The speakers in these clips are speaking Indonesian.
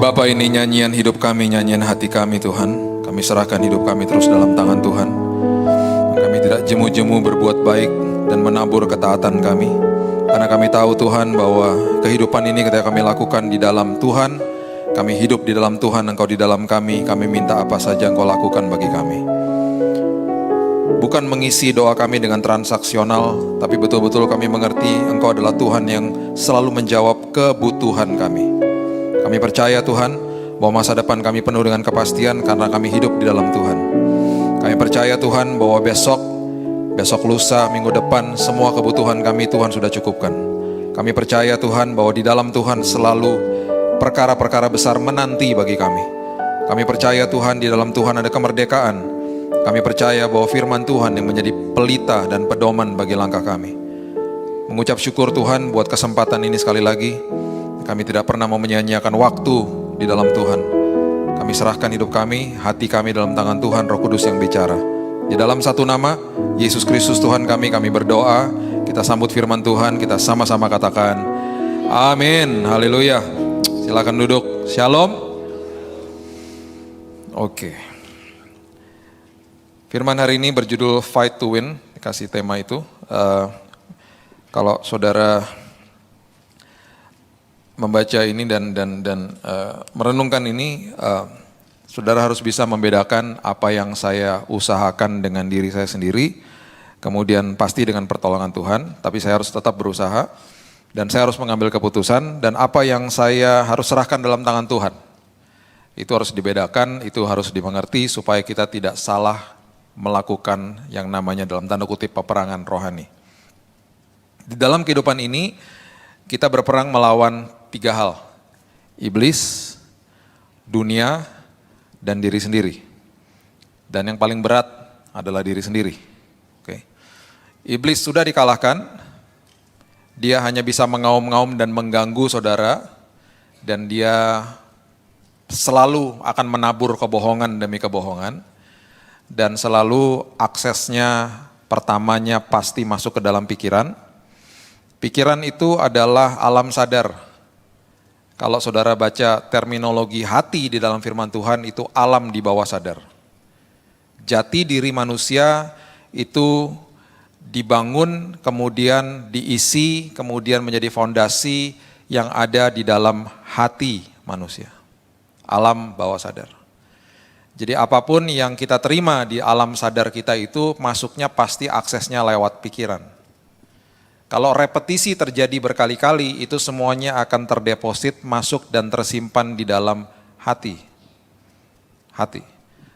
Bapa, ini nyanyian hidup kami, nyanyian hati kami Tuhan. Kami serahkan hidup kami terus dalam tangan Tuhan. Kami tidak jemu-jemu berbuat baik dan menabur ketaatan kami. Karena kami tahu Tuhan bahwa kehidupan ini ketika kami lakukan di dalam Tuhan, kami hidup di dalam Tuhan, Engkau di dalam kami minta apa saja Engkau lakukan bagi kami. Bukan mengisi doa kami dengan transaksional, tapi betul-betul kami mengerti Engkau adalah Tuhan yang selalu menjawab kebutuhan kami. Kami percaya Tuhan bahwa masa depan kami penuh dengan kepastian karena kami hidup di dalam Tuhan. Kami percaya Tuhan bahwa besok lusa, minggu depan, semua kebutuhan kami Tuhan sudah cukupkan. Kami percaya Tuhan bahwa di dalam Tuhan selalu perkara-perkara besar menanti bagi kami. Kami percaya Tuhan di dalam Tuhan ada kemerdekaan. Kami percaya bahwa firman Tuhan yang menjadi pelita dan pedoman bagi langkah kami. Mengucap syukur Tuhan buat kesempatan ini sekali lagi. Kami tidak pernah mau menyanyiakan waktu di dalam Tuhan. Kami serahkan hidup kami, hati kami dalam tangan Tuhan, Roh Kudus yang bicara. Di dalam satu nama, Yesus Kristus Tuhan kami berdoa. Kita sambut firman Tuhan, kita sama-sama katakan, amin, haleluya. Silakan duduk, shalom. Oke. Firman hari ini berjudul Fight to Win, dikasih tema itu. Kalau saudara membaca ini dan merenungkan ini, saudara harus bisa membedakan apa yang saya usahakan dengan diri saya sendiri, kemudian pasti dengan pertolongan Tuhan, tapi saya harus tetap berusaha, dan saya harus mengambil keputusan, dan apa yang saya harus serahkan dalam tangan Tuhan. Itu harus dibedakan, itu harus dimengerti, supaya kita tidak salah melakukan yang namanya dalam tanda kutip peperangan rohani. Di dalam kehidupan ini, kita berperang melawan 3 hal, iblis, dunia, dan diri sendiri. Dan yang paling berat adalah diri sendiri. Oke. Iblis sudah dikalahkan, dia hanya bisa mengaum-ngaum dan mengganggu saudara, dan dia selalu akan menabur kebohongan demi kebohongan, dan selalu aksesnya pertamanya pasti masuk ke dalam pikiran. Pikiran itu adalah alam sadar. Kalau saudara baca terminologi hati di dalam firman Tuhan, itu alam di bawah sadar. Jati diri manusia itu dibangun, kemudian diisi, kemudian menjadi fondasi yang ada di dalam hati manusia. Alam bawah sadar. Jadi apapun yang kita terima di alam sadar kita itu masuknya pasti aksesnya lewat pikiran. Kalau repetisi terjadi berkali-kali, itu semuanya akan terdeposit, masuk dan tersimpan di dalam hati. Hati.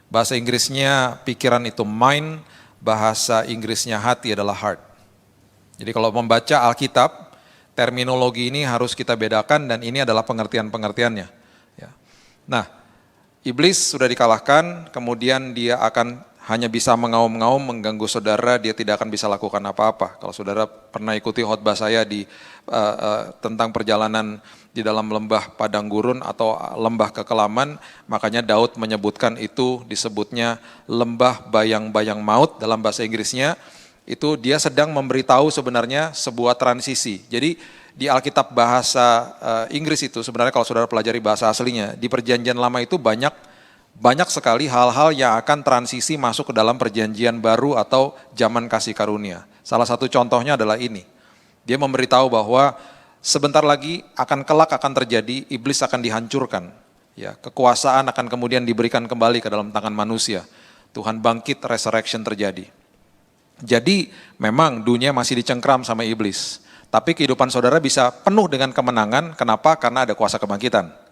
Bahasa Inggrisnya pikiran itu mind, bahasa Inggrisnya hati adalah heart. Jadi kalau membaca Alkitab, terminologi ini harus kita bedakan dan ini adalah pengertian-pengertiannya. Ya. Nah, iblis sudah dikalahkan, kemudian dia akan hanya bisa mengaum-ngaum, mengganggu saudara, dia tidak akan bisa lakukan apa-apa. Kalau saudara pernah ikuti khotbah saya tentang perjalanan di dalam lembah padang gurun atau lembah kekelaman, makanya Daud menyebutkan itu disebutnya lembah bayang-bayang maut dalam bahasa Inggrisnya, itu dia sedang memberitahu sebenarnya sebuah transisi. Jadi di Alkitab bahasa Inggris itu sebenarnya kalau saudara pelajari bahasa aslinya, di perjanjian lama itu banyak sekali hal-hal yang akan transisi masuk ke dalam perjanjian baru atau zaman kasih karunia. Salah satu contohnya adalah ini. Dia memberitahu bahwa sebentar lagi kelak akan terjadi, iblis akan dihancurkan. Ya, kekuasaan akan kemudian diberikan kembali ke dalam tangan manusia. Tuhan bangkit, resurrection terjadi. Jadi memang dunia masih dicengkram sama iblis. Tapi kehidupan saudara bisa penuh dengan kemenangan. Kenapa? Karena ada kuasa kebangkitan.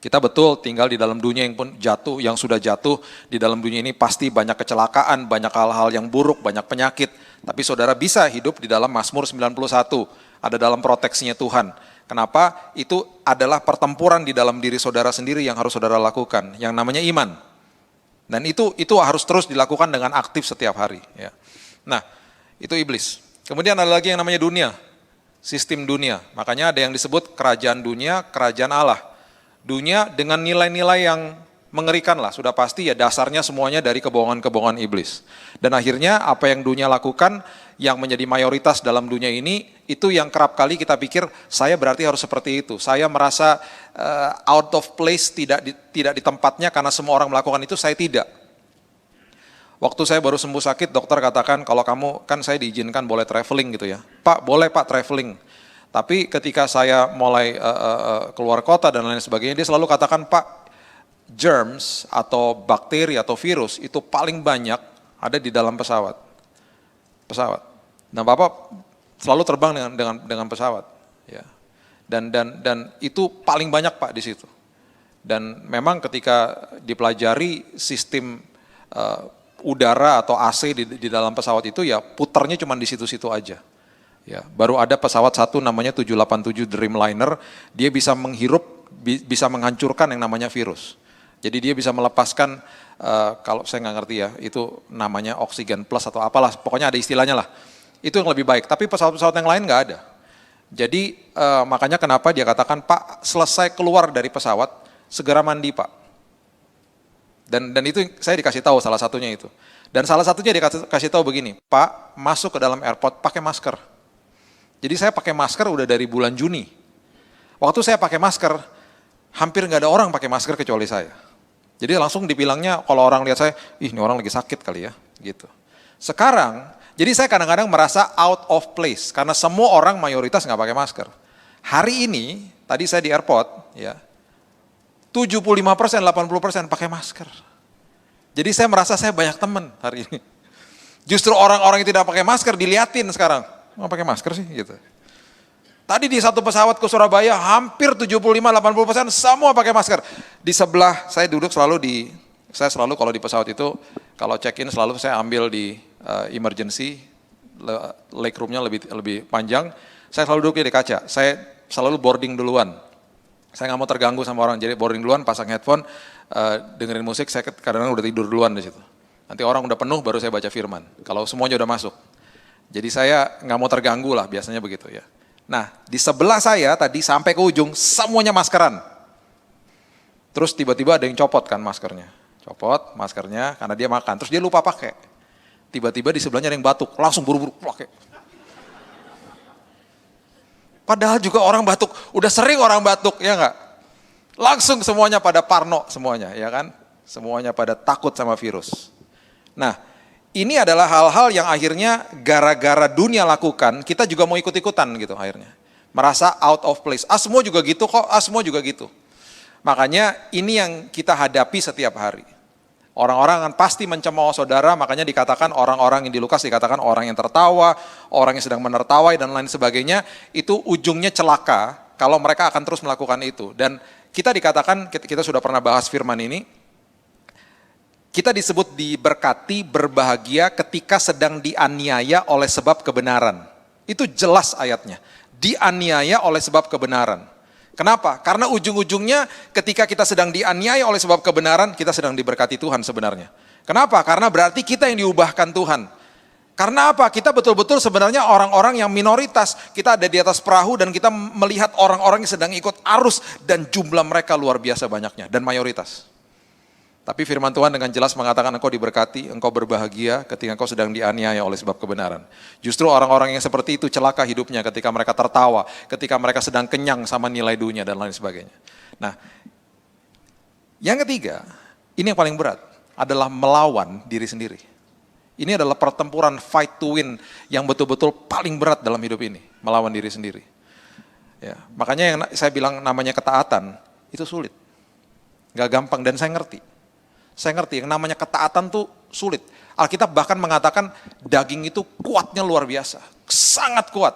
Kita betul tinggal di dalam dunia yang sudah jatuh, di dalam dunia ini pasti banyak kecelakaan, banyak hal-hal yang buruk, banyak penyakit. Tapi saudara bisa hidup di dalam Mazmur 91, ada dalam proteksinya Tuhan. Kenapa? Itu adalah pertempuran di dalam diri saudara sendiri yang harus saudara lakukan, yang namanya iman. Dan itu harus terus dilakukan dengan aktif setiap hari. Ya. Nah, itu iblis. Kemudian ada lagi yang namanya dunia, sistem dunia. Makanya ada yang disebut kerajaan dunia, kerajaan Allah. Dunia dengan nilai-nilai yang mengerikan lah, sudah pasti ya dasarnya semuanya dari kebohongan-kebohongan iblis. Dan akhirnya apa yang dunia lakukan, yang menjadi mayoritas dalam dunia ini, itu yang kerap kali kita pikir, saya berarti harus seperti itu. Saya merasa out of place, tidak di tempatnya karena semua orang melakukan itu, saya tidak. Waktu saya baru sembuh sakit, dokter katakan, kalau kamu, kan saya diizinkan boleh traveling gitu ya. Pak, boleh Pak traveling. Tapi ketika saya mulai keluar kota dan lain sebagainya, dia selalu katakan, Pak, germs atau bakteri atau virus itu paling banyak ada di dalam pesawat. Nah, Bapak selalu terbang dengan pesawat, ya. Dan itu paling banyak Pak di situ. Dan memang ketika dipelajari sistem udara atau AC di dalam pesawat itu ya putarnya cuma di situ-situ aja. Ya, baru ada pesawat satu namanya 787 Dreamliner, dia bisa menghirup, bisa menghancurkan yang namanya virus. Jadi dia bisa melepaskan, kalau saya nggak ngerti ya, itu namanya oksigen plus atau apalah, pokoknya ada istilahnya lah. Itu yang lebih baik, tapi pesawat-pesawat yang lain nggak ada. Jadi makanya kenapa dia katakan, Pak selesai keluar dari pesawat, segera mandi Pak. Dan itu saya dikasih tahu salah satunya itu. Dan salah satunya dikasih tahu begini, Pak masuk ke dalam airport pakai masker. Jadi saya pakai masker udah dari bulan Juni. Waktu saya pakai masker, hampir nggak ada orang pakai masker kecuali saya. Jadi langsung dibilangnya kalau orang lihat saya, ih ini orang lagi sakit kali ya, gitu. Sekarang, jadi saya kadang-kadang merasa out of place karena semua orang mayoritas nggak pakai masker. Hari ini, tadi saya di airport, ya. 75%, 80% pakai masker. Jadi saya merasa saya banyak teman hari ini. Justru orang-orang yang tidak pakai masker diliatin sekarang. Nggak pakai masker sih gitu. Tadi di satu pesawat ke Surabaya hampir 75-80% semua pakai masker. Di sebelah saya duduk saya selalu kalau di pesawat itu kalau check-in selalu saya ambil di emergency, leg room-nya lebih panjang. Saya selalu duduk di kaca. Saya selalu boarding duluan. Saya nggak mau terganggu sama orang, jadi boarding duluan, pasang headphone, dengerin musik, saya kadang-kadang udah tidur duluan di situ. Nanti orang udah penuh, baru saya baca firman. Kalau semuanya udah masuk. Jadi saya nggak mau terganggu lah, biasanya begitu ya. Nah, di sebelah saya tadi sampai ke ujung, semuanya maskeran. Terus tiba-tiba ada yang copot kan maskernya. Copot maskernya, karena dia makan. Terus dia lupa pakai. Tiba-tiba di sebelahnya ada yang batuk, langsung buru-buru pakai. Padahal juga orang batuk, udah sering orang batuk, ya enggak? Langsung semuanya pada parno semuanya, ya kan? Semuanya pada takut sama virus. Nah, ini adalah hal-hal yang akhirnya gara-gara dunia lakukan, kita juga mau ikut-ikutan gitu akhirnya. Merasa out of place. Semua juga gitu kok, semua juga gitu. Makanya ini yang kita hadapi setiap hari. Orang-orang akan pasti mencemooh saudara, makanya dikatakan orang-orang yang di Lukas dikatakan orang yang tertawa, orang yang sedang menertawai dan lain sebagainya, itu ujungnya celaka kalau mereka akan terus melakukan itu. Dan kita dikatakan, kita sudah pernah bahas firman ini, kita disebut diberkati, berbahagia ketika sedang dianiaya oleh sebab kebenaran. Itu jelas ayatnya, dianiaya oleh sebab kebenaran. Kenapa? Karena ujung-ujungnya ketika kita sedang dianiaya oleh sebab kebenaran, kita sedang diberkati Tuhan sebenarnya. Kenapa? Karena berarti kita yang diubahkan Tuhan. Karena apa? Kita betul-betul sebenarnya orang-orang yang minoritas. Kita ada di atas perahu dan kita melihat orang-orang yang sedang ikut arus dan jumlah mereka luar biasa banyaknya dan mayoritas. Tapi firman Tuhan dengan jelas mengatakan engkau diberkati, engkau berbahagia ketika engkau sedang dianiaya oleh sebab kebenaran. Justru orang-orang yang seperti itu celaka hidupnya ketika mereka tertawa, ketika mereka sedang kenyang sama nilai dunia dan lain sebagainya. Nah, yang ketiga, ini yang paling berat, adalah melawan diri sendiri. Ini adalah pertempuran fight to win yang betul-betul paling berat dalam hidup ini, melawan diri sendiri. Ya, makanya yang saya bilang namanya ketaatan, itu sulit. Gak gampang dan saya ngerti. Saya ngerti yang namanya ketaatan tuh sulit. Alkitab bahkan mengatakan daging itu kuatnya luar biasa, sangat kuat.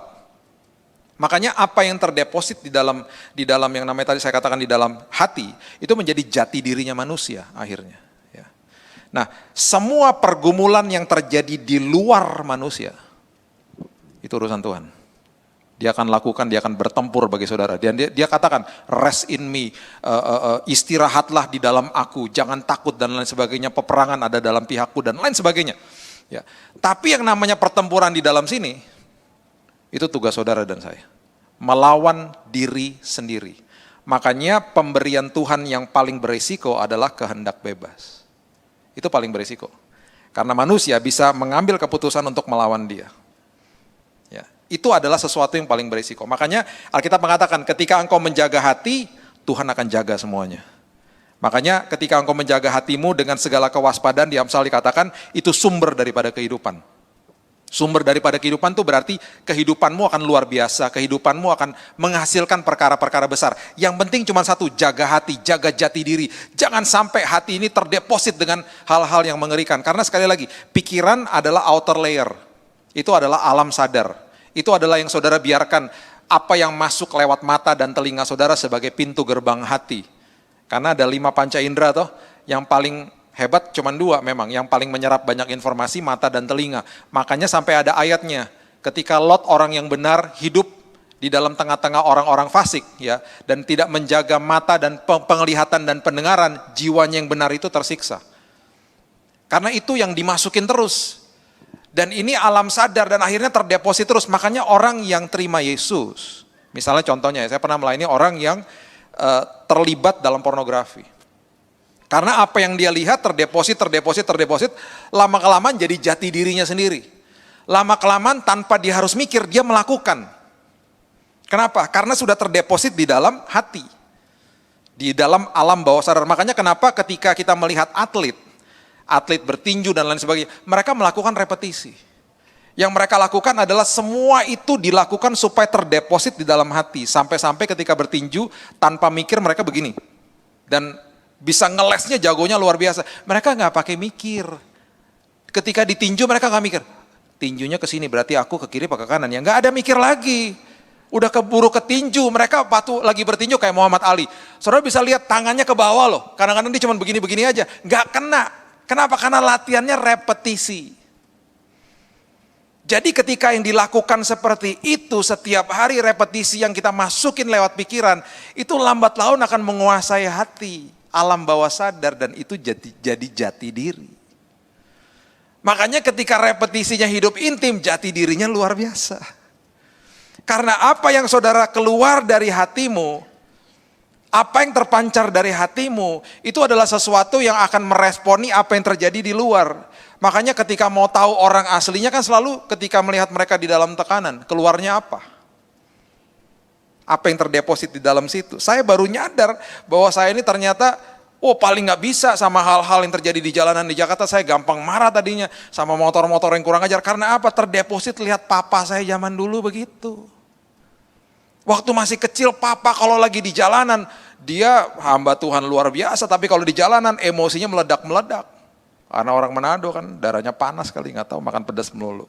Makanya apa yang terdeposit di dalam yang namanya tadi saya katakan di dalam hati, itu menjadi jati dirinya manusia akhirnya. Ya. Nah, semua pergumulan yang terjadi di luar manusia, itu urusan Tuhan. Dia akan lakukan, dia akan bertempur bagi saudara. Dan dia katakan, rest in me, istirahatlah di dalam aku, jangan takut dan lain sebagainya, peperangan ada dalam pihakku dan lain sebagainya. Ya. Tapi yang namanya pertempuran di dalam sini, itu tugas saudara dan saya. Melawan diri sendiri. Makanya pemberian Tuhan yang paling berisiko adalah kehendak bebas. Itu paling berisiko. Karena manusia bisa mengambil keputusan untuk melawan dia. Ya, itu adalah sesuatu yang paling berisiko. Makanya Alkitab mengatakan ketika engkau menjaga hati, Tuhan akan jaga semuanya. Makanya ketika engkau menjaga hatimu dengan segala kewaspadaan, di Amsal dikatakan itu sumber daripada kehidupan. Sumber daripada kehidupan itu berarti kehidupanmu akan luar biasa, kehidupanmu akan menghasilkan perkara-perkara besar. Yang penting cuma satu, jaga hati, jaga jati diri. Jangan sampai hati ini terdeposit dengan hal-hal yang mengerikan. Karena sekali lagi, pikiran adalah outer layer. Itu adalah alam sadar. Itu adalah yang saudara biarkan apa yang masuk lewat mata dan telinga saudara sebagai pintu gerbang hati. Karena ada 5 panca indera toh, yang paling hebat cuma 2 memang, yang paling menyerap banyak informasi mata dan telinga. Makanya sampai ada ayatnya, ketika Lot orang yang benar hidup di dalam tengah-tengah orang-orang fasik ya, dan tidak menjaga mata dan penglihatan dan pendengaran, jiwanya yang benar itu tersiksa. Karena itu yang dimasukin terus. Dan ini alam sadar dan akhirnya terdeposit terus. Makanya orang yang terima Yesus, misalnya contohnya saya pernah melayani orang yang terlibat dalam pornografi. Karena apa yang dia lihat terdeposit, lama-kelamaan jadi jati dirinya sendiri. Lama-kelamaan tanpa dia harus mikir, dia melakukan. Kenapa? Karena sudah terdeposit di dalam hati. Di dalam alam bawah sadar. Makanya kenapa ketika kita melihat atlet bertinju dan lain sebagainya, mereka melakukan repetisi. Yang mereka lakukan adalah semua itu dilakukan supaya terdeposit di dalam hati. Sampai-sampai ketika bertinju, tanpa mikir mereka begini. Dan bisa ngelesnya jagonya luar biasa. Mereka nggak pakai mikir. Ketika ditinju mereka nggak mikir. Tinjunya ke sini berarti aku ke kiri apa ke kanan. Ya nggak ada mikir lagi. Udah keburu ketinju. Mereka lagi bertinju kayak Muhammad Ali. Saudara bisa lihat tangannya ke bawah loh. Kadang-kadang dia cuma begini-begini aja. Nggak kena. Kenapa? Karena latihannya repetisi. Jadi ketika yang dilakukan seperti itu setiap hari repetisi yang kita masukin lewat pikiran, itu lambat laun akan menguasai hati, alam bawah sadar, dan itu jadi jati diri. Makanya ketika repetisinya hidup intim, jati dirinya luar biasa. Karena apa yang saudara keluar dari hatimu, apa yang terpancar dari hatimu, itu adalah sesuatu yang akan meresponi apa yang terjadi di luar. Makanya ketika mau tahu orang aslinya kan selalu ketika melihat mereka di dalam tekanan, keluarnya apa? Apa yang terdeposit di dalam situ. Saya baru nyadar bahwa saya ini ternyata, paling gak bisa sama hal-hal yang terjadi di jalanan di Jakarta. Saya gampang marah tadinya sama motor-motor yang kurang ajar. Karena apa? Terdeposit lihat papa saya zaman dulu begitu. Waktu masih kecil papa kalau lagi di jalanan, dia hamba Tuhan luar biasa. Tapi kalau di jalanan emosinya meledak-meledak. Karena orang Manado kan darahnya panas kali, nggak tahu makan pedas melulu.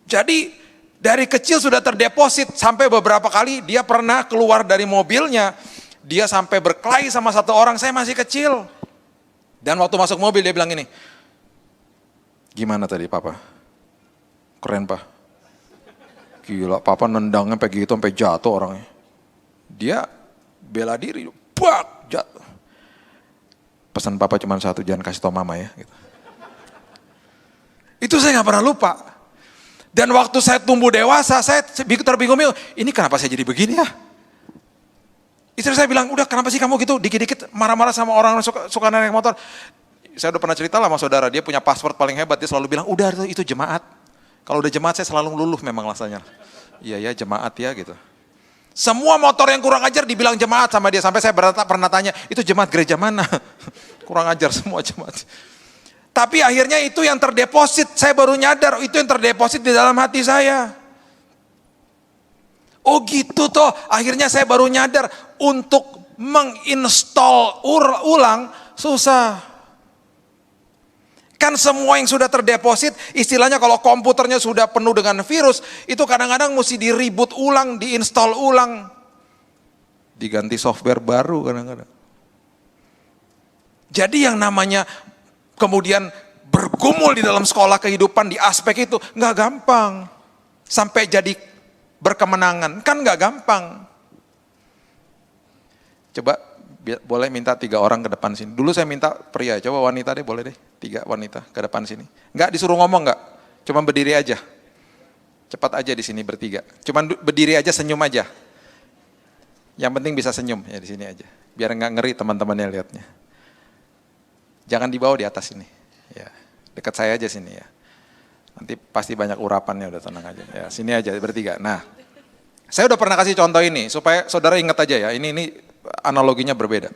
Jadi dari kecil sudah terdeposit sampai beberapa kali dia pernah keluar dari mobilnya, dia sampai berkelahi sama satu orang, saya masih kecil. Dan waktu masuk mobil dia bilang ini, gimana tadi papa? Keren pak. Gila papa nendangnya sampai gitu sampai jatuh orangnya. Dia bela diri, bak jatuh. Pesan papa cuma satu, jangan kasih tau mama ya. Gitu. Itu saya gak pernah lupa. Dan waktu saya tumbuh dewasa, saya terbingung-bingung, ini kenapa saya jadi begini ya? Istri saya bilang, udah kenapa sih kamu gitu, dikit-dikit marah-marah sama orang suka naik motor. Saya udah pernah cerita lah sama saudara, dia punya password paling hebat, dia selalu bilang, udah itu jemaat. Kalau udah jemaat saya selalu luluh memang rasanya. Iya ya jemaat ya gitu. Semua motor yang kurang ajar dibilang jemaat sama dia. Sampai saya pernah tanya, itu jemaat gereja mana? Kurang ajar semua jemaat. Tapi akhirnya itu yang terdeposit. Saya baru nyadar, itu yang terdeposit di dalam hati saya. Oh gitu toh. Akhirnya saya baru nyadar, untuk menginstall ulang susah. Kan semua yang sudah terdeposit, istilahnya kalau komputernya sudah penuh dengan virus, itu kadang-kadang mesti di-reboot ulang, di-install ulang. Diganti software baru kadang-kadang. Jadi yang namanya kemudian bergumul di dalam sekolah kehidupan di aspek itu, nggak gampang. Sampai jadi berkemenangan, kan nggak gampang. Coba boleh minta 3 orang ke depan sini. Dulu saya minta pria, coba wanita deh, boleh deh. 3 wanita ke depan sini. Enggak disuruh ngomong enggak, cuma berdiri aja. Cepat aja di sini bertiga. Cuma berdiri aja, senyum aja. Yang penting bisa senyum ya di sini aja. Biar nggak ngeri teman-temannya lihatnya. Jangan dibawa di atas sini. Ya, dekat saya aja sini ya. Nanti pasti banyak urapannya, udah tenang aja. Ya, sini aja bertiga. Nah, saya udah pernah kasih contoh ini supaya saudara ingat aja ya. Ini analoginya berbeda.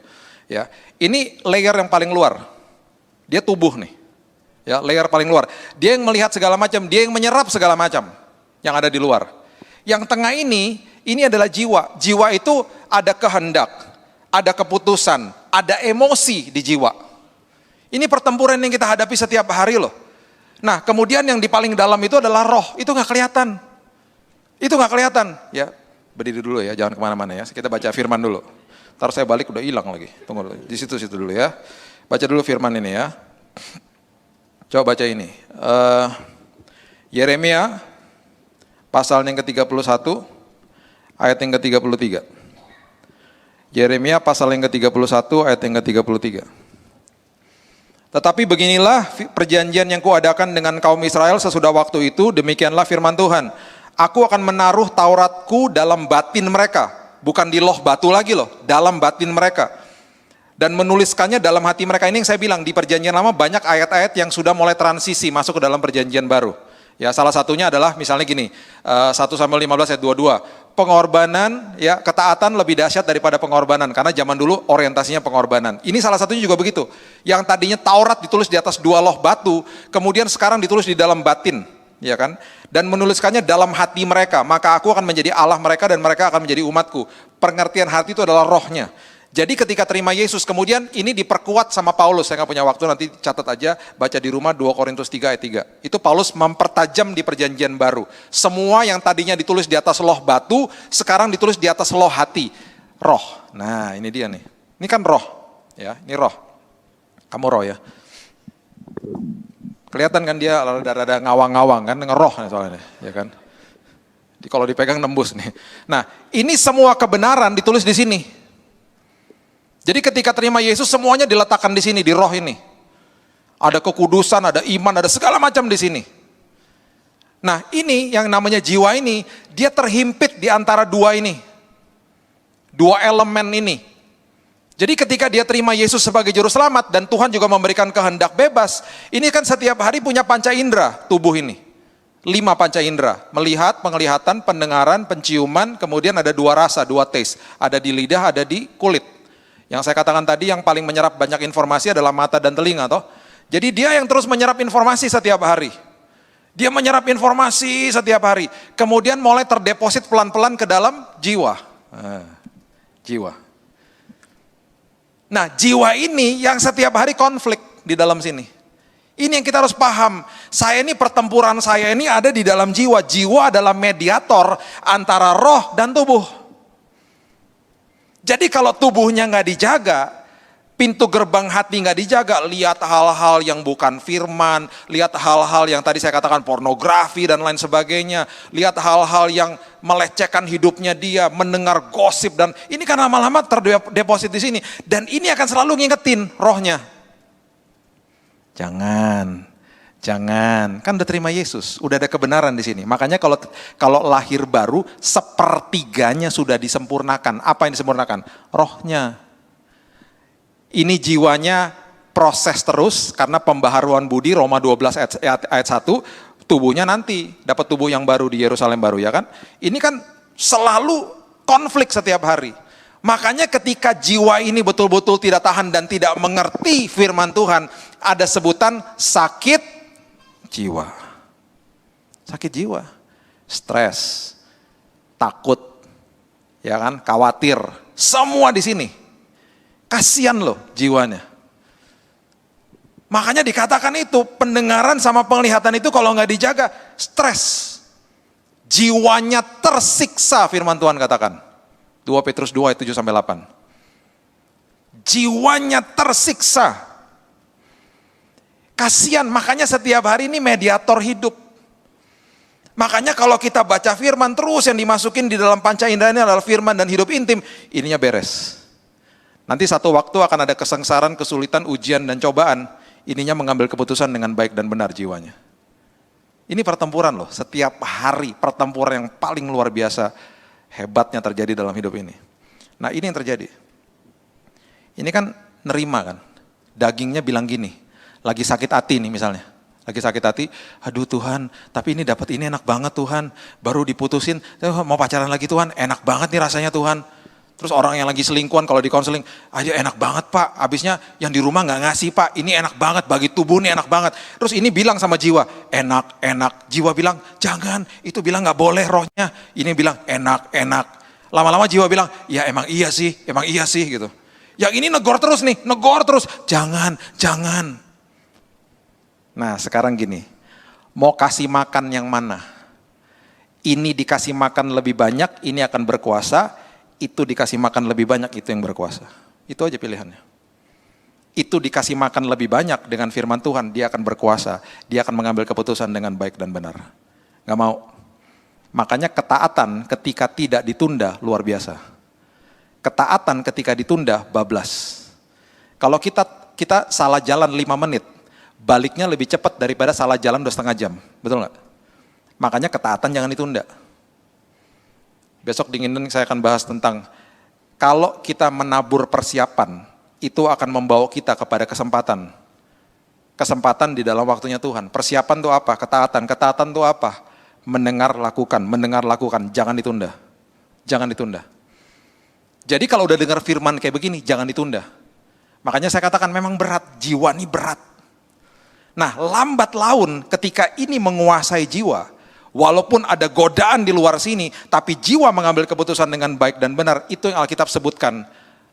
Ya, ini layer yang paling luar. Dia tubuh nih. Ya, layer paling luar. Dia yang melihat segala macam, dia yang menyerap segala macam yang ada di luar. Yang tengah ini adalah jiwa. Jiwa itu ada kehendak, ada keputusan, ada emosi di jiwa. Ini pertempuran yang kita hadapi setiap hari loh. Nah, kemudian yang di paling dalam itu adalah roh. Itu nggak kelihatan. Itu nggak kelihatan. Ya, berdiri dulu ya, jangan kemana-mana ya. Kita baca firman dulu. Ntar saya balik udah hilang lagi. Tunggu dulu. Di situ dulu ya. Baca dulu firman ini ya. Coba baca ini. Yeremia pasal yang ke-31 ayat yang ke-33. Yeremia pasal yang ke-31 ayat yang ke-33. Tetapi beginilah perjanjian yang kuadakan dengan kaum Israel sesudah waktu itu, demikianlah firman Tuhan. Aku akan menaruh Tauratku dalam batin mereka. Bukan di loh batu lagi loh, dalam batin mereka. Dan menuliskannya dalam hati mereka. Ini yang saya bilang, di perjanjian lama banyak ayat-ayat yang sudah mulai transisi masuk ke dalam perjanjian baru. Ya, salah satunya adalah misalnya gini, 1 Samuel 15 ayat 22. Pengorbanan, ya, ketaatan lebih dahsyat daripada pengorbanan. Karena zaman dulu orientasinya pengorbanan. Ini salah satunya juga begitu. Yang tadinya Taurat ditulis di atas 2 loh batu, kemudian sekarang ditulis di dalam batin. Ya kan? Dan menuliskannya dalam hati mereka, maka aku akan menjadi Allah mereka dan mereka akan menjadi umatku. Pengertian hati itu adalah rohnya. Jadi ketika terima Yesus, kemudian ini diperkuat sama Paulus. Saya nggak punya waktu, nanti catat aja, baca di rumah 2 Korintus 3 ayat 3. Itu Paulus mempertajam di perjanjian baru. Semua yang tadinya ditulis di atas loh batu, sekarang ditulis di atas loh hati. Roh. Nah, ini dia nih. Ini kan roh. Ya, ini roh. Kamu roh ya. Kelihatan kan dia rada-rada ngawang-ngawang kan, ngeroh soalnya, ya kan. Kalau dipegang nembus nih. Nah, ini semua kebenaran ditulis di sini. Jadi ketika terima Yesus semuanya diletakkan di sini, di roh ini. Ada kekudusan, ada iman, ada segala macam di sini. Nah, ini yang namanya jiwa ini, dia terhimpit di antara dua ini. Dua elemen ini. Jadi ketika dia terima Yesus sebagai juru selamat dan Tuhan juga memberikan kehendak bebas, ini kan setiap hari punya panca indera tubuh ini. 5 panca indera, melihat, penglihatan, pendengaran, penciuman, kemudian ada 2 rasa, 2 taste. Ada di lidah, ada di kulit. Yang saya katakan tadi yang paling menyerap banyak informasi adalah mata dan telinga toh. Jadi dia yang terus menyerap informasi setiap hari. Dia menyerap informasi setiap hari. Kemudian mulai terdeposit pelan-pelan ke dalam jiwa. Jiwa. Nah, jiwa ini yang setiap hari konflik di dalam sini. Ini yang kita harus paham. Saya ini pertempuran saya ini ada di dalam jiwa. Jiwa adalah mediator antara roh dan tubuh. Jadi kalau tubuhnya nggak dijaga, pintu gerbang hati nggak dijaga, lihat hal-hal yang bukan firman, lihat hal-hal yang tadi saya katakan pornografi dan lain sebagainya, lihat hal-hal yang melecehkan hidupnya dia, mendengar gosip, dan ini kan lama-lama terdeposit di sini. Dan ini akan selalu ngingetin rohnya. Jangan, kan udah terima Yesus, udah ada kebenaran di sini. Makanya kalau lahir baru, sepertiganya sudah disempurnakan. Apa yang disempurnakan? Rohnya. Ini jiwanya proses terus karena pembaharuan budi, Roma 12 ayat 1, tubuhnya nanti dapat tubuh yang baru di Yerusalem baru, ya kan? Ini kan selalu konflik setiap hari. Makanya ketika jiwa ini betul-betul tidak tahan dan tidak mengerti firman Tuhan, ada sebutan sakit jiwa. Sakit jiwa. Stres, takut, ya kan? Khawatir, semua di sini. Kasihan loh jiwanya. Makanya dikatakan itu, pendengaran sama penglihatan itu kalau nggak dijaga, stres. Jiwanya tersiksa, firman Tuhan katakan. 2 Petrus 2 ayat 7-8. Jiwanya tersiksa. Kasihan, makanya setiap hari ini mediator hidup. Makanya kalau kita baca firman terus yang dimasukin di dalam panca indera ini adalah firman dan hidup intim, ininya beres. Nanti satu waktu akan ada kesengsaraan, kesulitan, ujian, dan cobaan. Ininya mengambil keputusan dengan baik dan benar jiwanya. Ini pertempuran loh, setiap hari pertempuran yang paling luar biasa hebatnya terjadi dalam hidup ini. Nah ini yang terjadi. Ini kan nerima kan. Dagingnya bilang gini, lagi sakit hati nih misalnya. Lagi sakit hati, aduh Tuhan, tapi ini dapat ini enak banget Tuhan. Baru diputusin, mau pacaran lagi Tuhan, enak banget nih rasanya Tuhan. Terus orang yang lagi selingkuhan kalau di konseling, aja enak banget Pak, habisnya yang di rumah nggak ngasih Pak, ini enak banget, bagi tubuh nih enak banget. Terus ini bilang sama jiwa, enak, jiwa bilang, jangan, itu bilang nggak boleh rohnya. Ini bilang, enak. Lama-lama jiwa bilang, ya emang iya sih gitu. Yang ini negor terus, jangan. Nah sekarang gini, mau kasih makan yang mana? Ini dikasih makan lebih banyak, ini akan berkuasa. Itu dikasih makan lebih banyak, itu yang berkuasa. Itu aja pilihannya. Itu dikasih makan lebih banyak dengan firman Tuhan, dia akan berkuasa. Dia akan mengambil keputusan dengan baik dan benar. Gak mau. Makanya ketaatan ketika tidak ditunda luar biasa. Ketaatan ketika ditunda bablas. Kalau kita salah jalan 5 menit, baliknya lebih cepat daripada salah jalan 2,5 jam. Betul nggak? Makanya ketaatan jangan ditunda. Besok dingin saya akan bahas tentang kalau kita menabur persiapan, itu akan membawa kita kepada kesempatan. Kesempatan di dalam waktunya Tuhan. Persiapan itu apa? Ketaatan. Ketaatan itu apa? Mendengar, lakukan. Jangan ditunda. Jadi kalau udah dengar firman kayak begini, jangan ditunda. Makanya saya katakan memang berat, jiwa ini berat. Nah, lambat laun ketika ini menguasai jiwa, walaupun ada godaan di luar sini, tapi jiwa mengambil keputusan dengan baik dan benar, itu yang Alkitab sebutkan,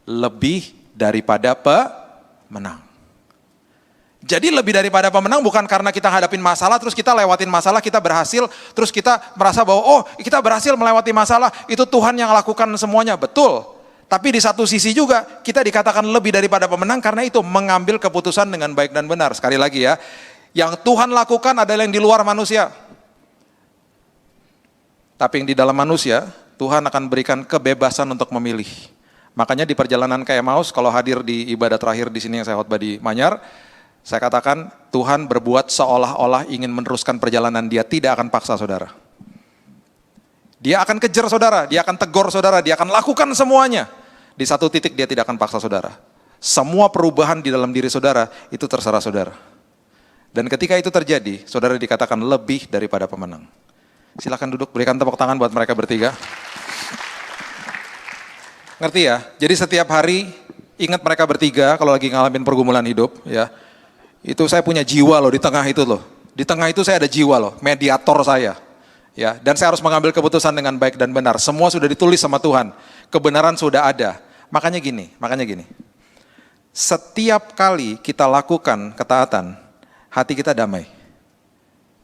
lebih daripada pemenang. Jadi lebih daripada pemenang bukan karena kita hadapin masalah, terus kita lewatin masalah, kita berhasil, terus kita merasa bahwa, oh kita berhasil melewati masalah, itu Tuhan yang lakukan semuanya, betul. Tapi di satu sisi juga, kita dikatakan lebih daripada pemenang, karena itu mengambil keputusan dengan baik dan benar. Sekali lagi ya, yang Tuhan lakukan adalah yang di luar manusia. Tapi yang di dalam manusia, Tuhan akan berikan kebebasan untuk memilih. Makanya di perjalanan ke Emmaus, kalau hadir di ibadah terakhir di sini yang saya khotbah di Manyar, saya katakan Tuhan berbuat seolah-olah ingin meneruskan perjalanan, dia tidak akan paksa saudara. Dia akan kejar saudara, dia akan tegur saudara, dia akan lakukan semuanya. Di satu titik dia tidak akan paksa saudara. Semua perubahan di dalam diri saudara, itu terserah saudara. Dan ketika itu terjadi, saudara dikatakan lebih daripada pemenang. Silakan duduk, berikan tepuk tangan buat mereka bertiga. Ngerti ya? Jadi setiap hari ingat mereka bertiga kalau lagi ngalamin pergumulan hidup ya. Itu saya punya jiwa loh di tengah itu loh. Di tengah itu saya ada jiwa loh, mediator saya. Ya, dan saya harus mengambil keputusan dengan baik dan benar. Semua sudah ditulis sama Tuhan. Kebenaran sudah ada. Makanya gini. Setiap kali kita lakukan ketaatan, hati kita damai.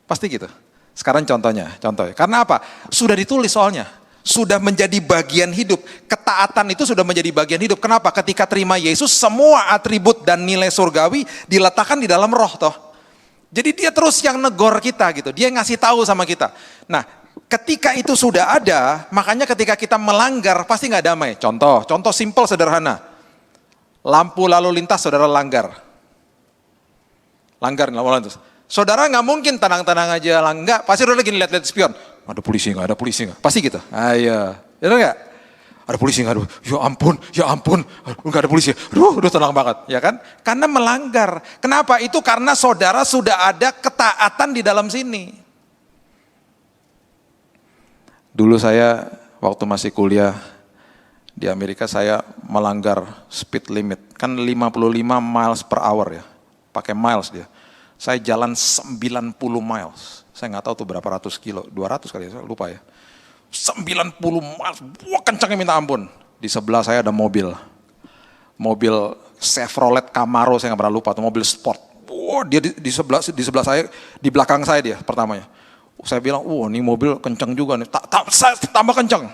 Pasti gitu. Sekarang contohnya. Karena apa? Sudah ditulis soalnya. Sudah menjadi bagian hidup. Ketaatan itu sudah menjadi bagian hidup. Kenapa? Ketika terima Yesus, semua atribut dan nilai surgawi diletakkan di dalam roh toh. Jadi dia terus yang negor kita gitu. Dia ngasih tahu sama kita. Nah, ketika itu sudah ada, makanya ketika kita melanggar pasti nggak damai. Contoh simple sederhana. Lampu lalu lintas saudara langgar. Langgar lampu lalu lintas. Saudara nggak mungkin tenang-tenang aja, enggak. Pasti udah lagi lihat-lihat spion. Ada polisi nggak? Pasti gitu. Ayo, betul nggak? Ada polisi nggak? Aduh, ya ampun, nggak ada polisi. Aduh, udah tenang banget, ya kan? Karena melanggar. Kenapa? Itu karena saudara sudah ada ketaatan di dalam sini. Dulu saya waktu masih kuliah di Amerika, saya melanggar speed limit. Kan 55 miles per hour ya, pakai miles dia. Saya jalan 90 miles. Saya nggak tahu tuh berapa ratus kilo, 200 kali ya, saya lupa ya. 90 miles, wah kencangnya minta ampun. Di sebelah saya ada mobil Chevrolet Camaro, saya nggak pernah lupa tuh, mobil sport. Wah dia di sebelah saya, di belakang saya dia pertamanya. Saya bilang, wah ini mobil kencang juga nih, saya tambah kencang.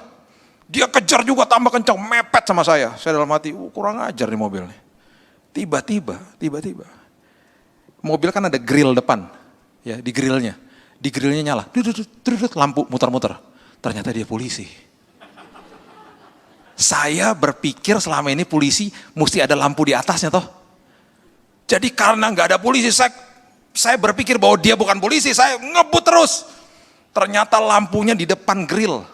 Dia kejar juga tambah kencang, mepet sama saya. Saya dalam hati, kurang ajar nih mobil nih. Tiba-tiba. Mobil kan ada grill depan, ya di grillnya nyala, lampu muter-muter. Ternyata dia polisi. Saya berpikir selama ini polisi mesti ada lampu di atasnya toh. Jadi karena nggak ada polisi, saya berpikir bahwa dia bukan polisi, saya ngebut terus. Ternyata lampunya di depan grill.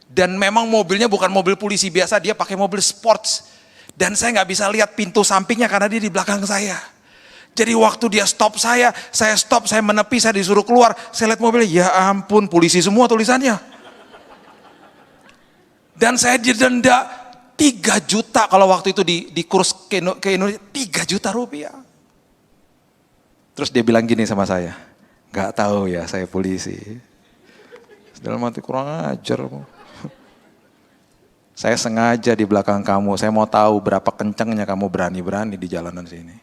Dan memang mobilnya bukan mobil polisi biasa, dia pakai mobil sports. Dan saya nggak bisa lihat pintu sampingnya karena dia di belakang saya. Jadi waktu dia stop saya stop, saya menepi, saya disuruh keluar. Saya lihat mobilnya, ya ampun, polisi semua tulisannya. Dan saya didenda 3 juta kalau waktu itu di kurs ke Indonesia, 3 juta rupiah. Terus dia bilang gini sama saya, nggak tahu ya saya polisi. Dalam hati kurang ajar. Saya sengaja di belakang kamu, saya mau tahu berapa kencangnya kamu berani-berani di jalanan sini.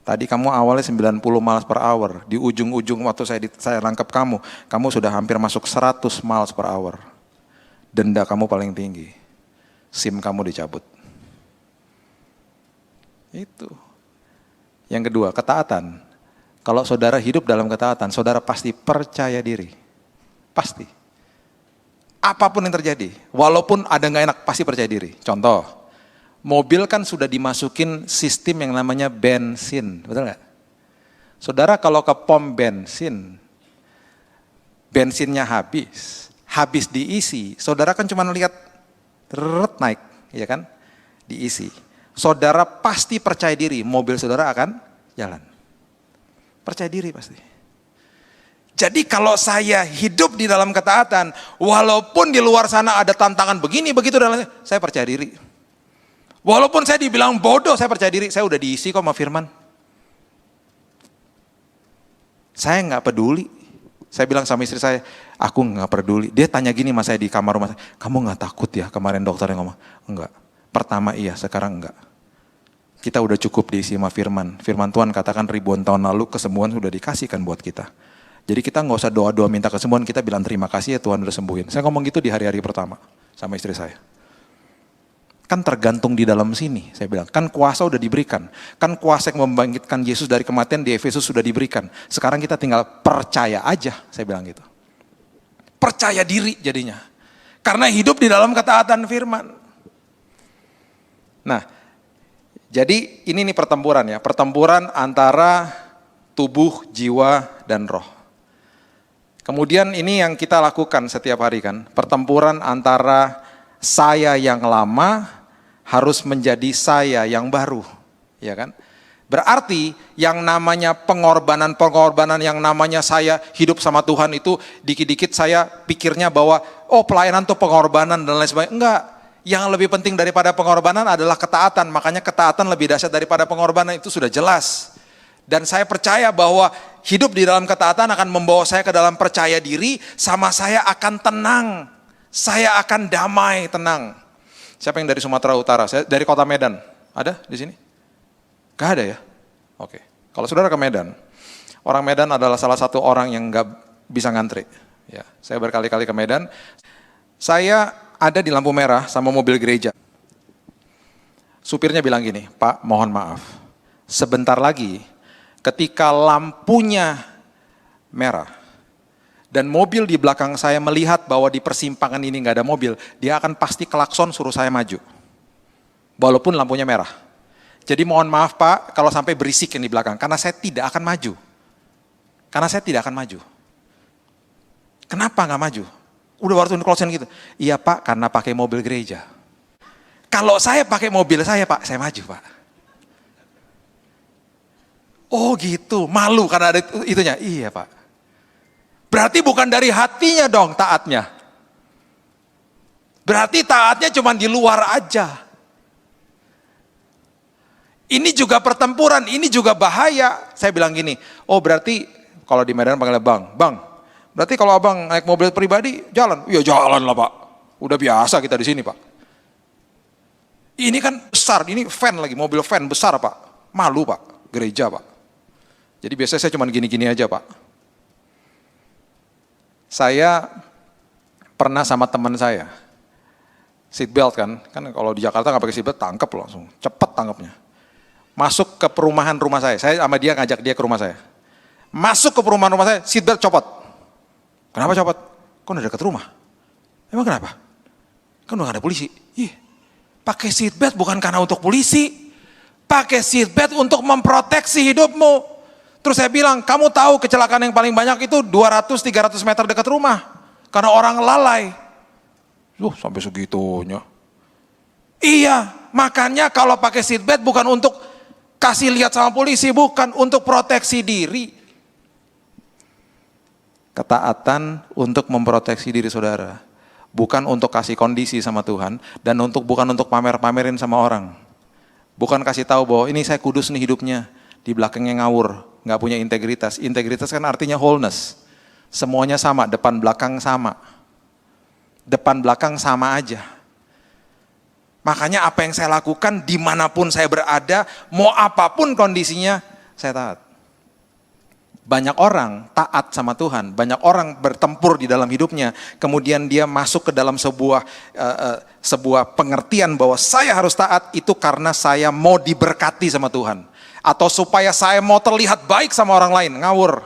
Tadi kamu awalnya 90 miles per hour, di ujung-ujung waktu saya rangkap kamu sudah hampir masuk 100 miles per hour. Denda kamu paling tinggi, SIM kamu dicabut. Itu. Yang kedua, ketaatan. Kalau saudara hidup dalam ketaatan, saudara pasti percaya diri. Pasti. Apapun yang terjadi, walaupun ada nggak enak, pasti percaya diri. Contoh, mobil kan sudah dimasukin sistem yang namanya bensin, betul nggak? Saudara kalau ke pom bensin, bensinnya habis diisi, saudara kan cuma lihat naik, ya kan? Diisi. Saudara pasti percaya diri, mobil saudara akan jalan. Percaya diri pasti. Jadi kalau saya hidup di dalam ketaatan, walaupun di luar sana ada tantangan begini, begitu, saya percaya diri. Walaupun saya dibilang bodoh, saya percaya diri. Saya udah diisi kok sama firman. Saya nggak peduli. Saya bilang sama istri saya, aku nggak peduli. Dia tanya gini sama saya di kamar rumah saya, kamu nggak takut ya? Kemarin dokter yang ngomong, enggak. Pertama iya, sekarang enggak. Kita udah cukup diisi sama firman. Firman Tuhan katakan ribuan tahun lalu kesembuhan sudah dikasihkan buat kita. Jadi kita nggak usah doa-doa minta kesembuhan, kita bilang terima kasih ya Tuhan udah sembuhin. Saya ngomong gitu di hari-hari pertama sama istri saya. Kan tergantung di dalam sini, saya bilang. Kan kuasa udah diberikan. Kan kuasa yang membangkitkan Yesus dari kematian di Efesus sudah diberikan. Sekarang kita tinggal percaya aja, saya bilang gitu. Percaya diri jadinya. Karena hidup di dalam ketaatan firman. Nah, jadi ini nih pertempuran ya. Pertempuran antara tubuh, jiwa, dan roh. Kemudian ini yang kita lakukan setiap hari kan, pertempuran antara saya yang lama harus menjadi saya yang baru, ya kan? Berarti yang namanya pengorbanan yang namanya saya hidup sama Tuhan itu dikit-dikit saya pikirnya bahwa oh pelayanan itu pengorbanan dan lain sebagainya. Enggak, yang lebih penting daripada pengorbanan adalah ketaatan, makanya ketaatan lebih dahsyat daripada pengorbanan, itu sudah jelas. Dan saya percaya bahwa hidup di dalam ketaatan akan membawa saya ke dalam percaya diri, sama saya akan tenang. Saya akan damai, tenang. Siapa yang dari Sumatera Utara? Saya dari kota Medan. Ada di sini? Gak ada ya? Oke. Kalau saudara ke Medan, orang Medan adalah salah satu orang yang gak bisa ngantri. Ya, saya berkali-kali ke Medan. Saya ada di lampu merah sama mobil gereja. Supirnya bilang gini, Pak mohon maaf, sebentar lagi ketika lampunya merah dan mobil di belakang saya melihat bahwa di persimpangan ini nggak ada mobil, dia akan pasti klakson suruh saya maju. Walaupun lampunya merah. Jadi mohon maaf Pak kalau sampai berisik yang di belakang, karena saya tidak akan maju. Karena saya tidak akan maju. Kenapa nggak maju? Udah waktu klakson gitu. Iya Pak, karena pakai mobil gereja. Kalau saya pakai mobil saya Pak, saya maju Pak. Oh gitu, malu karena ada itunya. Iya Pak. Berarti bukan dari hatinya dong taatnya. Berarti taatnya cuma di luar aja. Ini juga pertempuran, ini juga bahaya. Saya bilang gini, oh berarti kalau di Medan panggilnya bang. Berarti kalau abang naik mobil pribadi jalan? Iya jalan lah Pak. Udah biasa kita di sini Pak. Ini kan besar, ini van lagi, mobil van besar Pak. Malu Pak, gereja Pak. Jadi biasanya saya cuma gini-gini aja Pak. Saya pernah sama teman saya, seatbelt kan kalau di Jakarta nggak pakai seatbelt tangkap langsung, cepet tangkapnya. Masuk ke perumahan rumah saya sama dia ngajak dia ke rumah saya. Masuk ke perumahan rumah saya, seatbelt copot. Kenapa copot? Kok udah dekat rumah? Emang kenapa? Kan udah gak ada polisi. Ih, pakai seatbelt bukan karena untuk polisi, pakai seatbelt untuk memproteksi hidupmu. Terus saya bilang, kamu tahu kecelakaan yang paling banyak itu 200-300 meter dekat rumah. Karena orang lalai. Sampai segitunya. Iya, makanya kalau pakai seatbelt bukan untuk kasih lihat sama polisi, bukan untuk proteksi diri. Ketaatan untuk memproteksi diri saudara, bukan untuk kasih kondisi sama Tuhan, dan bukan untuk pamer-pamerin sama orang. Bukan kasih tahu bahwa ini saya kudus nih hidupnya, di belakangnya ngawur, nggak punya integritas. Integritas kan artinya wholeness. Semuanya sama, depan belakang sama. Depan belakang sama aja. Makanya apa yang saya lakukan dimanapun saya berada, mau apapun kondisinya, saya taat. Banyak orang taat sama Tuhan, banyak orang bertempur di dalam hidupnya, kemudian dia masuk ke dalam sebuah pengertian bahwa saya harus taat itu karena saya mau diberkati sama Tuhan. Atau supaya saya mau terlihat baik sama orang lain, ngawur.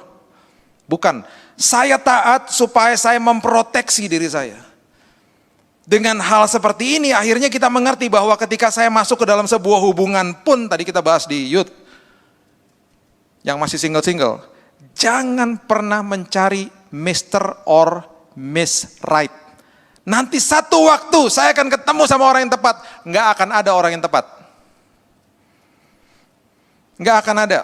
Bukan, saya taat supaya saya memproteksi diri saya. Dengan hal seperti ini akhirnya kita mengerti bahwa ketika saya masuk ke dalam sebuah hubungan pun, tadi kita bahas di youth, yang masih single-single, jangan pernah mencari Mr. or Miss Right. Nanti satu waktu saya akan ketemu sama orang yang tepat. Nggak akan ada orang yang tepat. Nggak akan ada.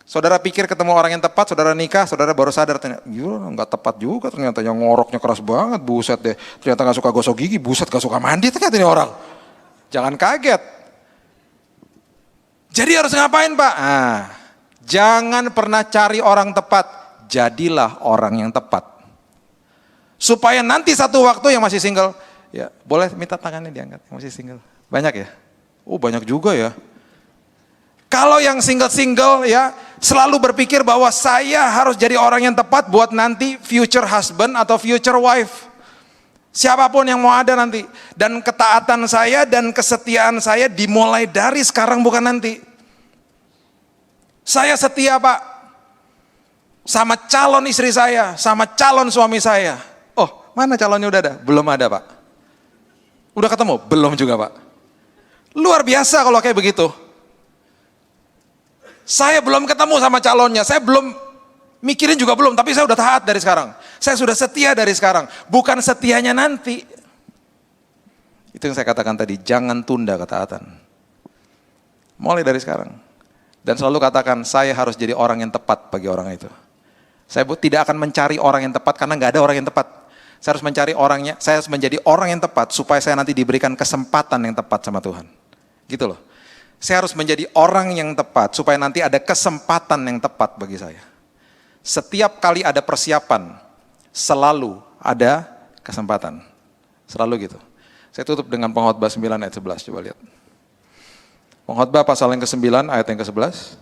Saudara pikir ketemu orang yang tepat, saudara nikah, saudara baru sadar, nggak tepat juga ternyata, yang ngoroknya keras banget, buset deh. Ternyata nggak suka gosok gigi, buset gak suka mandi ternyata ini orang. Jangan kaget. Jadi harus ngapain Pak? Jangan pernah cari orang tepat, jadilah orang yang tepat. Supaya nanti satu waktu yang masih single, ya boleh minta tangannya diangkat, yang masih single. Banyak ya? Oh banyak juga ya. Kalau yang single-single ya selalu berpikir bahwa saya harus jadi orang yang tepat buat nanti future husband atau future wife. Siapapun yang mau ada nanti. Dan ketaatan saya dan kesetiaan saya dimulai dari sekarang bukan nanti. Saya setia Pak sama calon istri saya, sama calon suami saya. Oh mana calonnya udah ada? Belum ada Pak. Udah ketemu? Belum juga Pak. Luar biasa kalau kayak begitu. Saya belum ketemu sama calonnya, saya belum mikirin juga belum, tapi saya udah taat dari sekarang. Saya sudah setia dari sekarang, bukan setianya nanti. Itu yang saya katakan tadi, jangan tunda ketaatan. Mulai dari sekarang. Dan selalu katakan, saya harus jadi orang yang tepat bagi orang itu. Saya tidak akan mencari orang yang tepat karena nggak ada orang yang tepat. Saya harus mencari orangnya, saya harus menjadi orang yang tepat supaya saya nanti diberikan kesempatan yang tepat sama Tuhan. Gitu loh. Saya harus menjadi orang yang tepat supaya nanti ada kesempatan yang tepat bagi saya. Setiap kali ada persiapan, selalu ada kesempatan. Selalu gitu. Saya tutup dengan Pengkhotbah 9 ayat 11, coba lihat. Pengkhotbah pasal yang ke-9 ayat yang ke-11.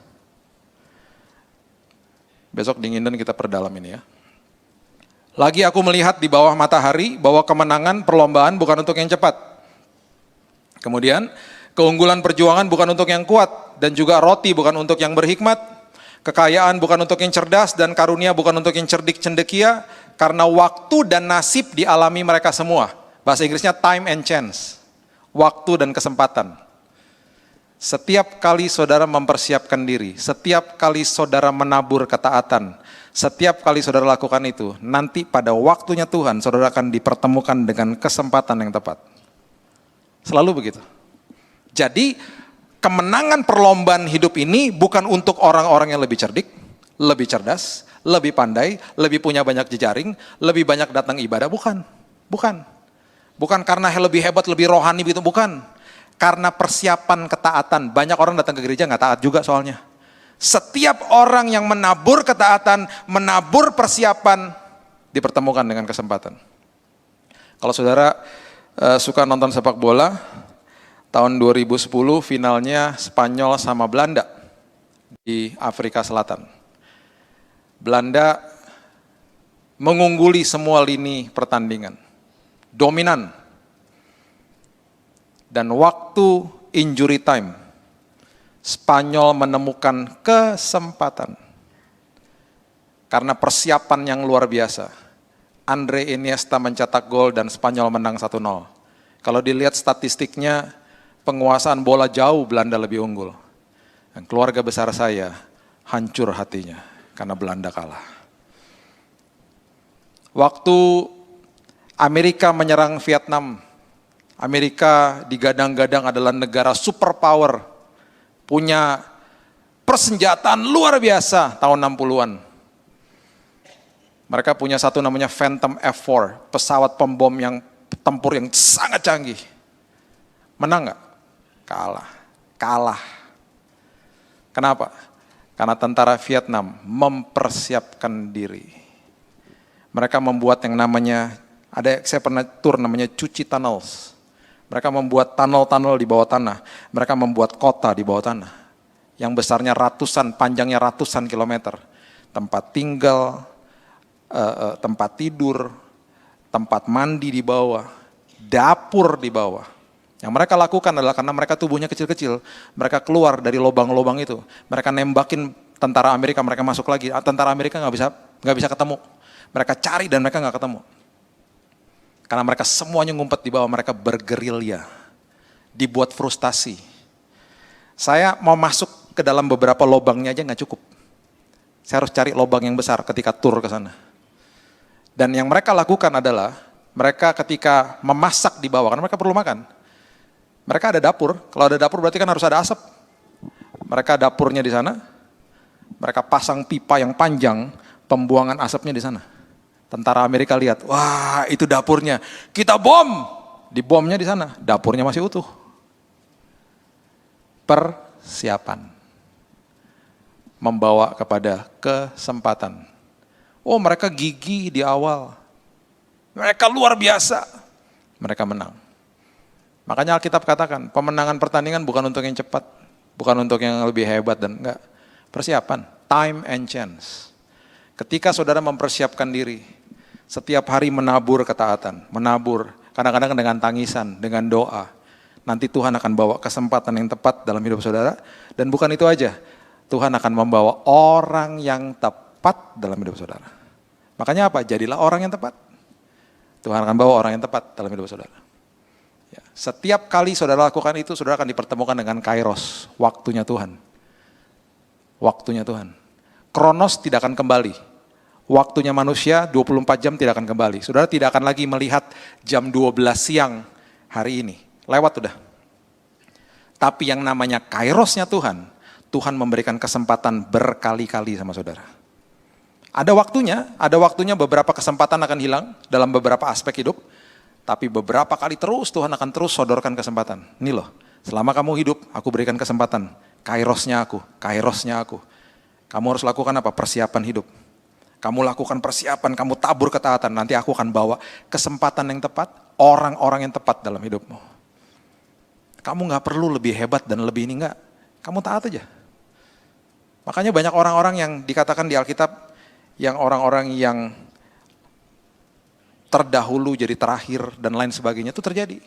Besok dinginan kita perdalam ini ya. Lagi aku melihat di bawah matahari bahwa kemenangan perlombaan bukan untuk yang cepat. Kemudian keunggulan perjuangan bukan untuk yang kuat, dan juga roti bukan untuk yang berhikmat, kekayaan bukan untuk yang cerdas, dan karunia bukan untuk yang cerdik cendekia, karena waktu dan nasib dialami mereka semua. Bahasa Inggrisnya time and chance, waktu dan kesempatan. Setiap kali saudara mempersiapkan diri, setiap kali saudara menabur ketaatan, setiap kali saudara lakukan itu, nanti pada waktunya Tuhan, saudara akan dipertemukan dengan kesempatan yang tepat. Selalu begitu. Jadi kemenangan perlombaan hidup ini bukan untuk orang-orang yang lebih cerdik, lebih cerdas, lebih pandai, lebih punya banyak jejaring, lebih banyak datang ibadah, bukan. Bukan karena lebih hebat, lebih rohani begitu, bukan. Karena persiapan ketaatan, banyak orang datang ke gereja nggak taat juga soalnya. Setiap orang yang menabur ketaatan, menabur persiapan, dipertemukan dengan kesempatan. Kalau saudara suka nonton sepak bola, tahun 2010 finalnya Spanyol sama Belanda di Afrika Selatan. Belanda mengungguli semua lini pertandingan, dominan. Dan waktu injury time, Spanyol menemukan kesempatan. Karena persiapan yang luar biasa, Andre Iniesta mencetak gol dan Spanyol menang 1-0. Kalau dilihat statistiknya, penguasaan bola jauh Belanda lebih unggul. Dan keluarga besar saya hancur hatinya karena Belanda kalah. Waktu Amerika menyerang Vietnam. Amerika digadang-gadang adalah negara superpower, punya persenjataan luar biasa tahun 60-an. Mereka punya satu namanya Phantom F4, pesawat pembom yang tempur yang sangat canggih. Menang nggak? Kalah. Kenapa? Karena tentara Vietnam mempersiapkan diri. Mereka membuat yang namanya, saya pernah tur namanya cuci tunnels. Mereka membuat tunnel-tunnel di bawah tanah. Mereka membuat kota di bawah tanah. Yang besarnya ratusan, panjangnya ratusan kilometer. Tempat tinggal, tempat tidur, tempat mandi di bawah, dapur di bawah. Yang mereka lakukan adalah karena mereka tubuhnya kecil-kecil, mereka keluar dari lubang-lubang itu. Mereka nembakin tentara Amerika, mereka masuk lagi. Tentara Amerika nggak bisa ketemu. Mereka cari dan mereka nggak ketemu. Karena mereka semuanya ngumpet di bawah, mereka bergerilya, dibuat frustasi. Saya mau masuk ke dalam beberapa lubangnya aja nggak cukup. Saya harus cari lubang yang besar ketika tur ke sana. Dan yang mereka lakukan adalah, mereka ketika memasak di bawah, karena mereka perlu makan. Mereka ada dapur, kalau ada dapur berarti kan harus ada asap. Mereka dapurnya di sana, mereka pasang pipa yang panjang, pembuangan asapnya di sana. Tentara Amerika lihat, wah itu dapurnya, kita bom. Dibomnya di sana, dapurnya masih utuh. Persiapan. Membawa kepada kesempatan. Oh mereka gigih di awal. Mereka luar biasa. Mereka menang. Makanya Alkitab katakan, pemenangan pertandingan bukan untuk yang cepat. Bukan untuk yang lebih hebat dan enggak. Persiapan, time and chance. Ketika saudara mempersiapkan diri, setiap hari menabur ketaatan, menabur, kadang-kadang dengan tangisan, dengan doa. Nanti Tuhan akan bawa kesempatan yang tepat dalam hidup saudara. Dan bukan itu aja, Tuhan akan membawa orang yang tepat dalam hidup saudara. Makanya apa? Jadilah orang yang tepat. Tuhan akan bawa orang yang tepat dalam hidup saudara. Ya. Setiap kali saudara lakukan itu, saudara akan dipertemukan dengan kairos, waktunya Tuhan. Waktunya Tuhan. Kronos tidak akan kembali. Waktunya manusia 24 jam tidak akan kembali. Saudara tidak akan lagi melihat jam 12 siang hari ini. Lewat udah. Tapi yang namanya kairosnya Tuhan, Tuhan memberikan kesempatan berkali-kali sama saudara. Ada waktunya beberapa kesempatan akan hilang dalam beberapa aspek hidup. Tapi beberapa kali terus Tuhan akan terus sodorkan kesempatan. Ini loh, selama kamu hidup, aku berikan kesempatan. Kairosnya aku. Kamu harus lakukan apa? Persiapan hidup. Kamu lakukan persiapan, kamu tabur ketaatan. Nanti aku akan bawa kesempatan yang tepat, orang-orang yang tepat dalam hidupmu. Kamu gak perlu lebih hebat dan lebih ini, enggak. Kamu taat aja. Makanya banyak orang-orang yang dikatakan di Alkitab, yang orang-orang yang terdahulu jadi terakhir dan lain sebagainya, itu terjadi.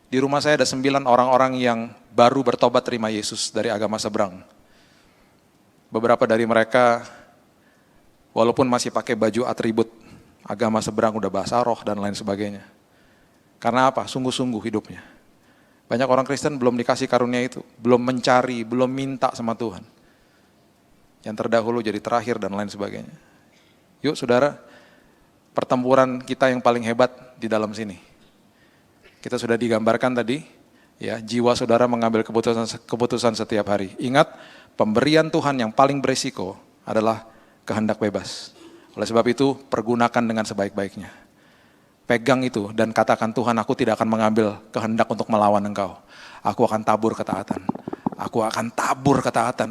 Di rumah saya ada 9 orang-orang yang baru bertobat terima Yesus dari agama seberang. Beberapa dari mereka, walaupun masih pakai baju atribut agama seberang, udah bahasa roh dan lain sebagainya. Karena apa? Sungguh-sungguh hidupnya. Banyak orang Kristen belum dikasih karunia itu, belum mencari, belum minta sama Tuhan. Yang terdahulu jadi terakhir dan lain sebagainya. Yuk saudara, pertempuran kita yang paling hebat di dalam sini. Kita sudah digambarkan tadi, ya, jiwa saudara mengambil keputusan setiap hari. Ingat, pemberian Tuhan yang paling beresiko adalah kehendak bebas. Oleh sebab itu, pergunakan dengan sebaik-baiknya. Pegang itu dan katakan, Tuhan, aku tidak akan mengambil kehendak untuk melawan Engkau. Aku akan tabur ketaatan.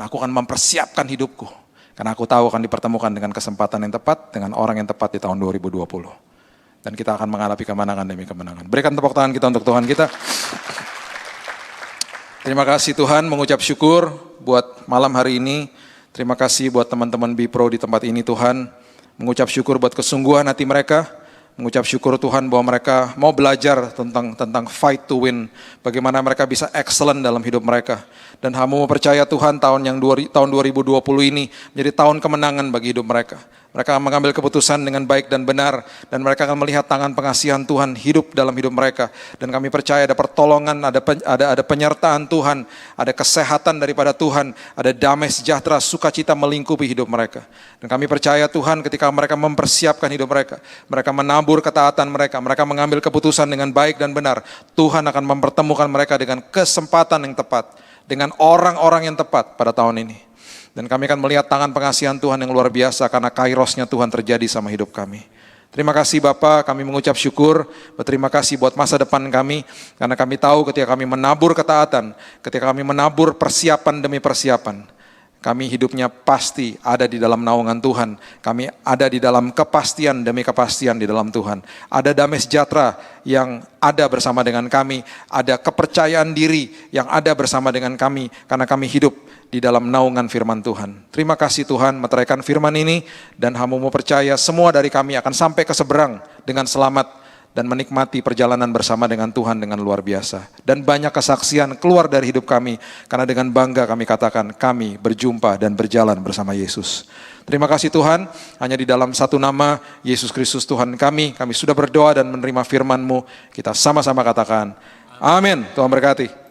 Aku akan mempersiapkan hidupku. Karena aku tahu akan dipertemukan dengan kesempatan yang tepat, dengan orang yang tepat di tahun 2020. Dan kita akan menghadapi kemenangan demi kemenangan. Berikan tepuk tangan kita untuk Tuhan kita. Terima kasih Tuhan, mengucap syukur buat malam hari ini. Terima kasih buat teman-teman Bipro di tempat ini Tuhan. Mengucap syukur buat kesungguhan hati mereka. Mengucap syukur Tuhan bahwa mereka mau belajar tentang fight to win. Bagaimana mereka bisa excellent dalam hidup mereka. Dan hamba mau percaya Tuhan tahun 2020 ini menjadi tahun kemenangan bagi hidup mereka. Mereka akan mengambil keputusan dengan baik dan benar. Dan mereka akan melihat tangan pengasihan Tuhan hidup dalam hidup mereka. Dan kami percaya ada pertolongan, ada penyertaan Tuhan. Ada kesehatan daripada Tuhan. Ada damai sejahtera, sukacita melingkupi hidup mereka. Dan kami percaya Tuhan ketika mereka mempersiapkan hidup mereka. Mereka menabur menabur ketaatan mereka, mereka mengambil keputusan dengan baik dan benar, Tuhan akan mempertemukan mereka dengan kesempatan yang tepat, dengan orang-orang yang tepat pada tahun ini. Dan kami akan melihat tangan pengasihan Tuhan yang luar biasa karena kairosnya Tuhan terjadi sama hidup kami. Terima kasih Bapa, kami mengucap syukur, berterima kasih buat masa depan kami, karena kami tahu ketika kami menabur ketaatan, ketika kami menabur persiapan demi persiapan, kami hidupnya pasti ada di dalam naungan Tuhan. Kami ada di dalam kepastian demi kepastian di dalam Tuhan. Ada damai sejahtera yang ada bersama dengan kami. Ada kepercayaan diri yang ada bersama dengan kami. Karena kami hidup di dalam naungan firman Tuhan. Terima kasih Tuhan meteraikan firman ini. Dan hamba-Mu percaya semua dari kami akan sampai ke seberang dengan selamat. Dan menikmati perjalanan bersama dengan Tuhan dengan luar biasa. Dan banyak kesaksian keluar dari hidup kami. Karena dengan bangga kami katakan, kami berjumpa dan berjalan bersama Yesus. Terima kasih Tuhan, hanya di dalam satu nama, Yesus Kristus Tuhan kami sudah berdoa dan menerima firman-Mu. Kita sama-sama katakan, amin. Tuhan berkati.